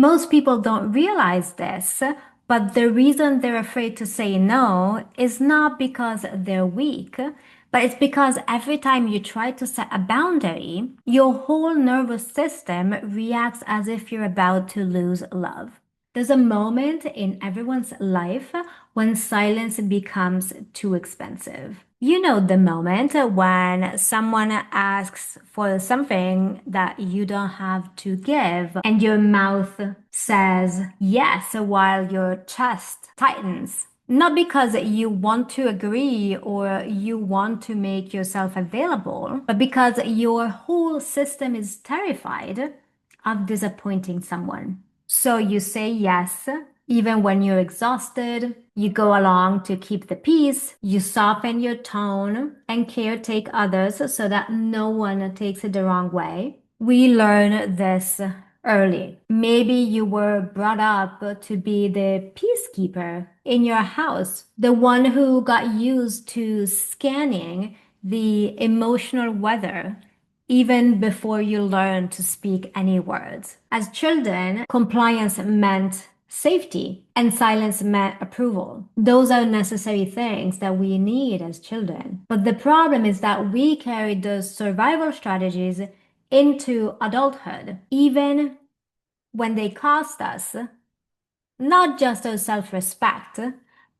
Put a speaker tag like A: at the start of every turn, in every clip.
A: Most people don't realize this, but the reason they're afraid to say no is not because they're weak, but it's because every time you try to set a boundary, your whole nervous system reacts as if you're about to lose love. There's a moment in everyone's life when silence becomes too expensive. You know the moment when someone asks for something that you don't have to give, and your mouth says yes while your chest tightens. Not because you want to agree or you want to make yourself available, but because your whole system is terrified of disappointing someone. So you say yes, even when you're exhausted. You go along to keep the peace. You soften your tone and caretake others so that no one takes it the wrong way. We learn this early. Maybe you were brought up to be the peacekeeper in your house, the one who got used to scanning the emotional weather even before you learn to speak any words. As children, compliance meant safety and silence meant approval. Those are necessary things that we need as children. But the problem is that we carry those survival strategies into adulthood, even when they cost us not just our self-respect,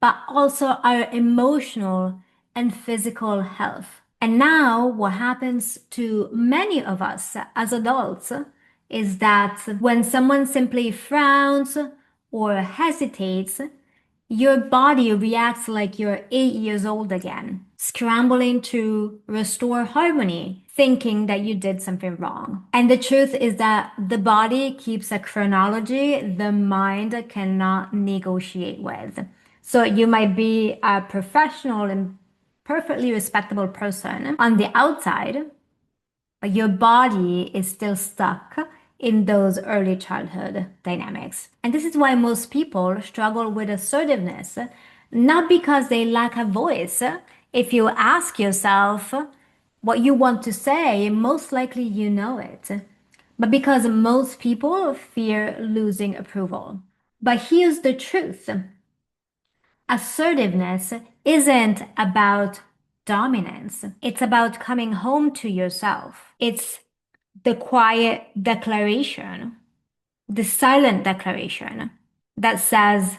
A: but also our emotional and physical health. And now, what happens to many of us as adults is that when someone simply frowns or hesitates, your body reacts like you're 8 years old again, scrambling to restore harmony, thinking that you did something wrong. And the truth is that the body keeps a chronology the mind cannot negotiate with. So you might be a professional and perfectly respectable person on the outside, but your body is still stuck in those early childhood dynamics. And this is why most people struggle with assertiveness, not because they lack a voice. If you ask yourself what you want to say, most likely you know it, but because most people fear losing approval. But here's the truth. Assertiveness isn't about dominance. It's about coming home to yourself. It's the quiet declaration, the silent declaration that says,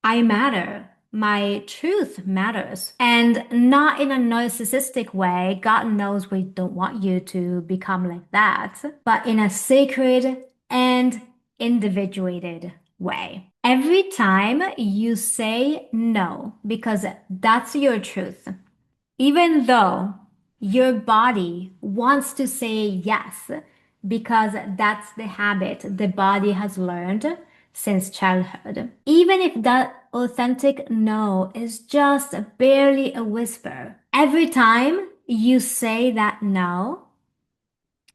A: I matter. My truth matters. And not in a narcissistic way. God knows we don't want you to become like that, but in a sacred and individuated way. Every time you say no, because that's your truth, even though your body wants to say yes, because that's the habit the body has learned since childhood. Even if that authentic no is just barely a whisper, every time you say that no,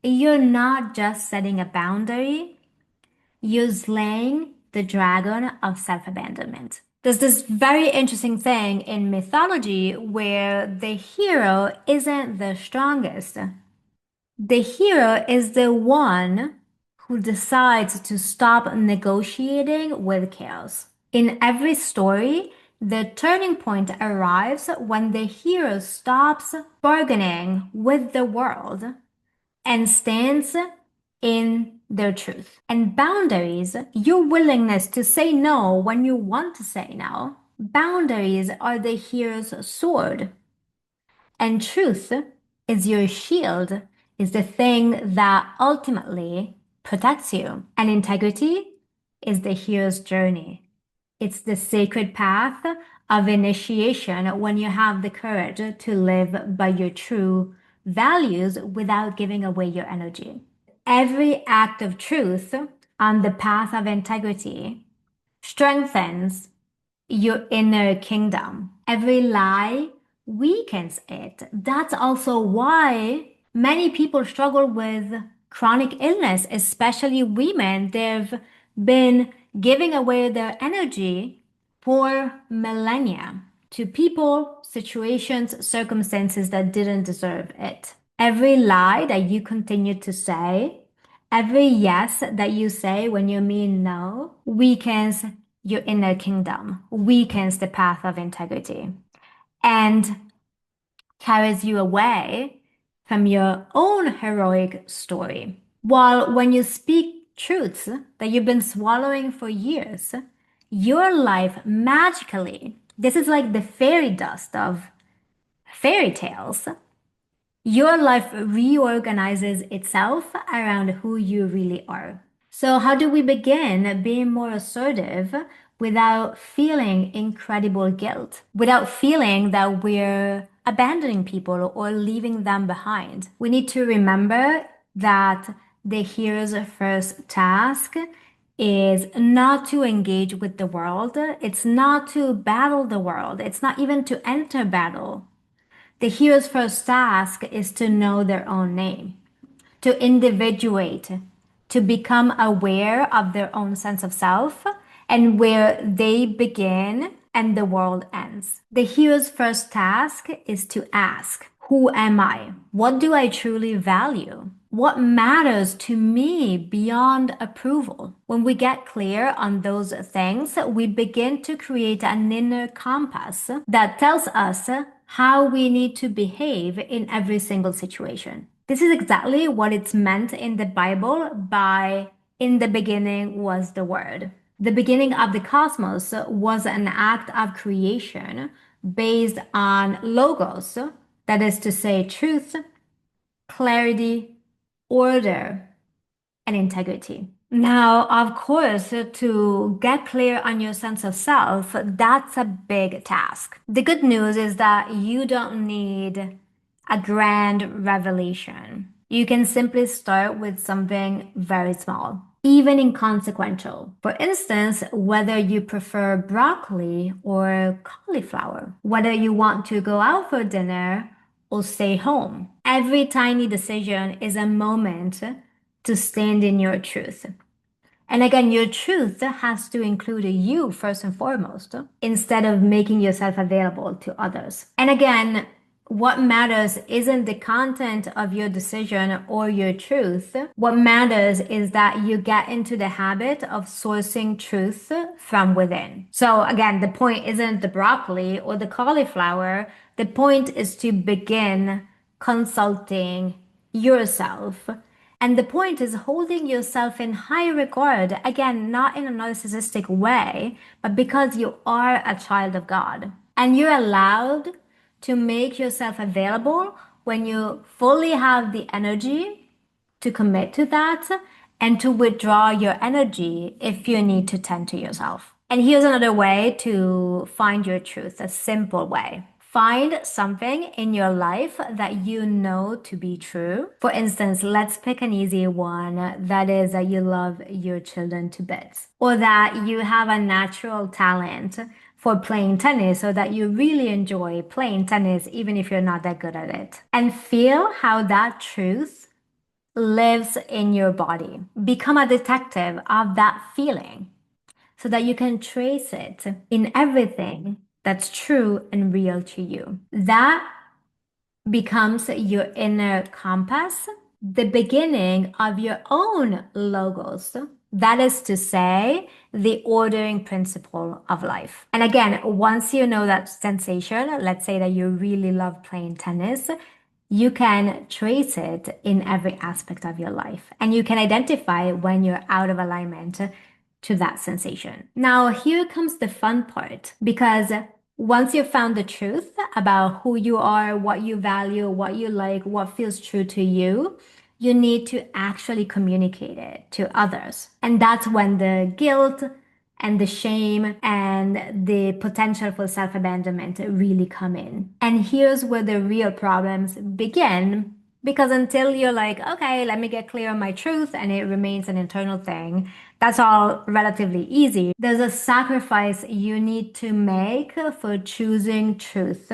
A: you're not just setting a boundary, you're slaying the dragon of self-abandonment. There's this very interesting thing in mythology where the hero isn't the strongest. The hero is the one who decides to stop negotiating with chaos. In every story, the turning point arrives when the hero stops bargaining with the world and stands in their truth. And boundaries, your willingness to say no when you want to say no, boundaries are the hero's sword. And truth is your shield, is the thing that ultimately protects you. And integrity is the hero's journey. It's the sacred path of initiation when you have the courage to live by your true values without giving away your energy. Every act of truth on the path of integrity strengthens your inner kingdom. Every lie weakens it. That's also why many people struggle with chronic illness, especially women. They've been giving away their energy for millennia to people, situations, circumstances that didn't deserve it. Every lie that you continue to say, Every yes that you say when you mean no weakens your inner kingdom, weakens the path of integrity, and carries you away from your own heroic story. While when you speak truths that you've been swallowing for years, your life magically, this is like the fairy dust of fairy tales, your life reorganizes itself around who you really are. So, how do we begin being more assertive without feeling incredible guilt, without feeling that we're abandoning people or leaving them behind? We need to remember that the hero's first task is not to engage with the world. It's not to battle the world. It's not even to enter battle. The hero's first task is to know their own name, to individuate, to become aware of their own sense of self and where they begin and the world ends. The hero's first task is to ask, who am I? What do I truly value? What matters to me beyond approval? When we get clear on those things, we begin to create an inner compass that tells us how we need to behave in every single situation. This is exactly what it's meant in the Bible by in the beginning was the Word. The beginning of the cosmos was an act of creation based on logos, that is to say, truth, clarity, order, and integrity. Now, of course, to get clear on your sense of self, that's a big task. The good news is that you don't need a grand revelation. You can simply start with something very small, even inconsequential. For instance, whether you prefer broccoli or cauliflower, whether you want to go out for dinner or stay home. Every tiny decision is a moment to stand in your truth. And again, your truth has to include you first and foremost, instead of making yourself available to others. And again, what matters isn't the content of your decision or your truth. What matters is that you get into the habit of sourcing truth from within. So again, the point isn't the broccoli or the cauliflower. The point is to begin consulting yourself. And the point is holding yourself in high regard, again, not in a narcissistic way, but because you are a child of God. And you're allowed to make yourself available when you fully have the energy to commit to that and to withdraw your energy if you need to tend to yourself. And here's another way to find your truth, a simple way. Find something in your life that you know to be true. For instance, let's pick an easy one that is that you love your children to bits, or that you have a natural talent for playing tennis, or that you really enjoy playing tennis even if you're not that good at it. And feel how that truth lives in your body. Become a detective of that feeling so that you can trace it in everything that's true and real to you. That becomes your inner compass, the beginning of your own logos. That is to say, the ordering principle of life. And again, once you know that sensation, let's say that you really love playing tennis, you can trace it in every aspect of your life. And you can identify when you're out of alignment to that sensation. Now, here comes the fun part, because once you've found the truth about who you are, what you value, what you like, what feels true to you, you need to actually communicate it to others. And that's when the guilt and the shame and the potential for self-abandonment really come in. And here's where the real problems begin, because until you're like, okay, let me get clear on my truth and it remains an internal thing, that's all relatively easy. There's a sacrifice you need to make for choosing truth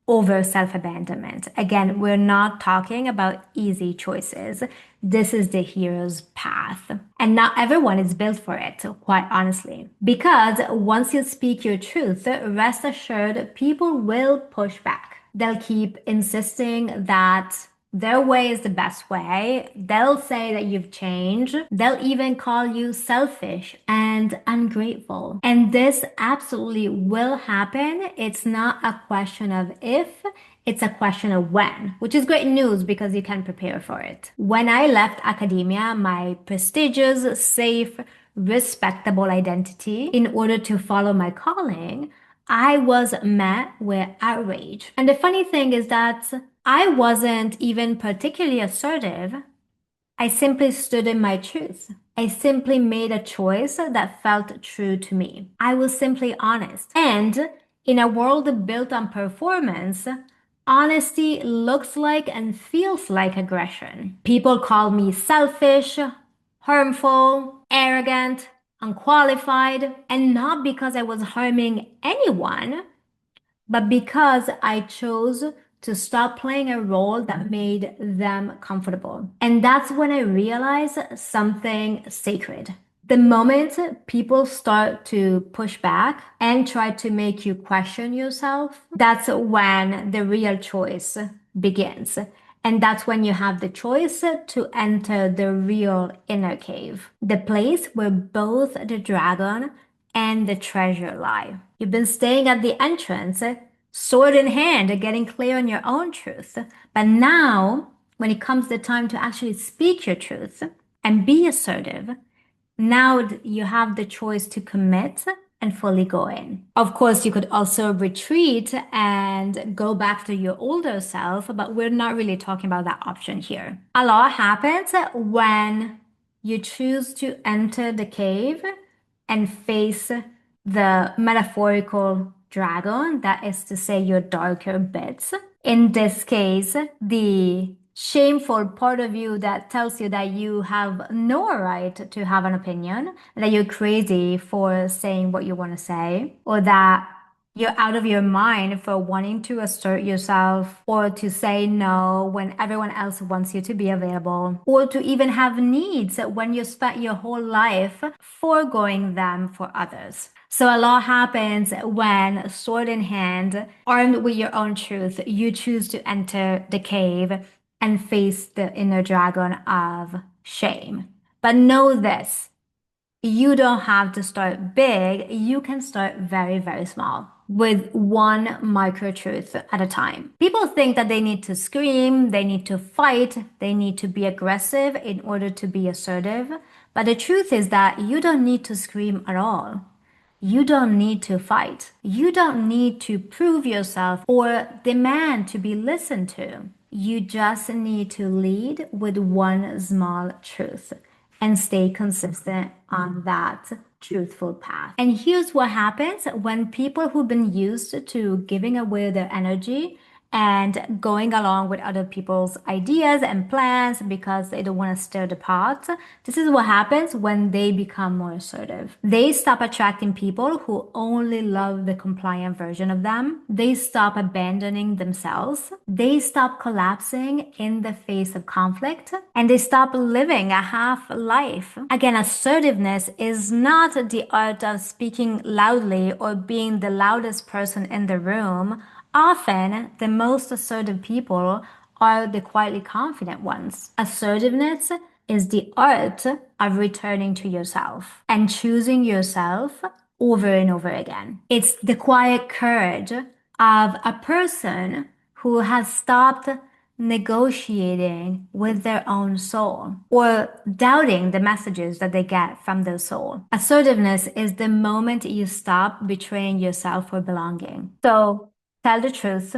A: over self-abandonment. Again, we're not talking about easy choices. This is the hero's path. And not everyone is built for it, quite honestly. Because once you speak your truth, rest assured, people will push back. They'll keep insisting that Their way is the best way. They'll say that you've changed. They'll even call you selfish and ungrateful. And this absolutely will happen. It's not a question of if, it's a question of when, which is great news because you can prepare for it. When I left academia, my prestigious, safe, respectable identity, in order to follow my calling, I was met with outrage. And the funny thing is that I wasn't even particularly assertive. I simply stood in my truth. I simply made a choice that felt true to me. I was simply honest. And in a world built on performance, honesty looks like and feels like aggression. People call me selfish, harmful, arrogant, unqualified, and not because I was harming anyone, but because I chose to stop playing a role that made them comfortable. And that's when I realized something sacred. The moment people start to push back and try to make you question yourself, that's when the real choice begins. And that's when you have the choice to enter the real inner cave, the place where both the dragon and the treasure lie. You've been staying at the entrance, sword in hand, getting clear on your own truth. But now, when it comes the time to actually speak your truth and be assertive, now you have the choice to commit and fully go in. Of course, you could also retreat and go back to your older self, but we're not really talking about that option here. A lot happens when you choose to enter the cave and face the metaphorical dragon, that is to say, your darker bits. In this case, the shameful part of you that tells you that you have no right to have an opinion, that you're crazy for saying what you want to say, or that you're out of your mind for wanting to assert yourself or to say no when everyone else wants you to be available, or to even have needs when you spent your whole life foregoing them for others. So a lot happens when, sword in hand, armed with your own truth, you choose to enter the cave and face the inner dragon of shame. But know this. You don't have to start big. You can start very, very small with one micro truth at a time. People think that they need to scream, they need to fight, they need to be aggressive in order to be assertive. But the truth is that you don't need to scream at all. You don't need to fight. You don't need to prove yourself or demand to be listened to. You just need to lead with one small truth and stay consistent on that truthful path. And here's what happens when people who've been used to giving away their energy and going along with other people's ideas and plans because they don't want to stir the pot. This is what happens when they become more assertive. They stop attracting people who only love the compliant version of them. They stop abandoning themselves. They stop collapsing in the face of conflict, and they stop living a half life. Again, assertiveness is not the art of speaking loudly or being the loudest person in the room. Often, the most assertive people are the quietly confident ones. Assertiveness is the art of returning to yourself and choosing yourself over and over again. It's the quiet courage of a person who has stopped negotiating with their own soul or doubting the messages that they get from their soul. Assertiveness is the moment you stop betraying yourself for belonging. So, tell the truth,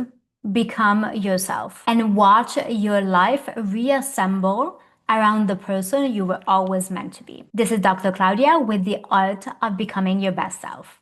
A: become yourself, and watch your life reassemble around the person you were always meant to be. This is Dr. Claudia with the art of becoming your best self.